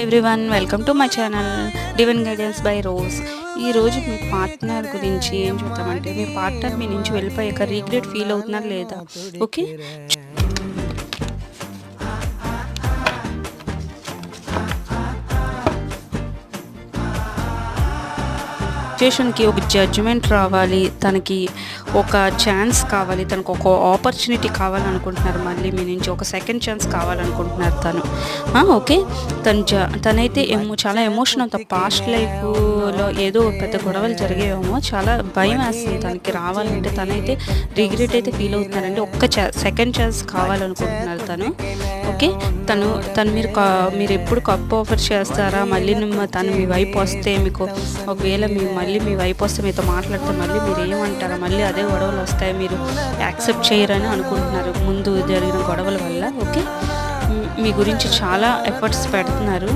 Everyone welcome to my channel divine guidance by rose. ఈరోజు మీ partner గురించి ఏం చూద్దామంటే, మీ పార్ట్నర్ మీ నుంచి వెళ్ళిపోయాక రీగ్రెట్ ఫీల్ అవుతున్నారు లేదా? ఓకే, సిచ్యుయేషన్కి ఒక జడ్జిమెంట్ రావాలి, తనకి ఒక ఛాన్స్ కావాలి, తనకు ఒక ఆపర్చునిటీ కావాలనుకుంటున్నారు. మళ్ళీ మీ నుంచి ఒక సెకండ్ ఛాన్స్ కావాలనుకుంటున్నారు తను. ఓకే, తనైతే చాలా ఎమోషన్ అవుతుంది. పాస్ట్ లైఫ్లో ఏదో పెద్ద గొడవలు జరిగేవేమో, చాలా భయం వేస్తుంది తనకి రావాలంటే. తనైతే రిగ్రెట్ అయితే ఫీల్ అవుతున్నారండి. సెకండ్ ఛాన్స్ కావాలనుకుంటున్నారు తను. ఓకే, తను మీరు ఎప్పుడు కప్ ఆఫర్ చేస్తారా? మళ్ళీ తను మీ వైపు వస్తే, మీకు ఒకవేళ మళ్ళీ మీ వైపు వస్తే, మీతో మాట్లాడితే మళ్ళీ మీరు ఏమంటారా? మళ్ళీ అదే గొడవలు వస్తాయి, మీరు యాక్సెప్ట్ చేయరని అనుకుంటున్నారు ముందు జరిగిన గొడవల వల్ల. ఓకే, మీ గురించి చాలా ఎఫర్ట్స్ పెడుతున్నారు.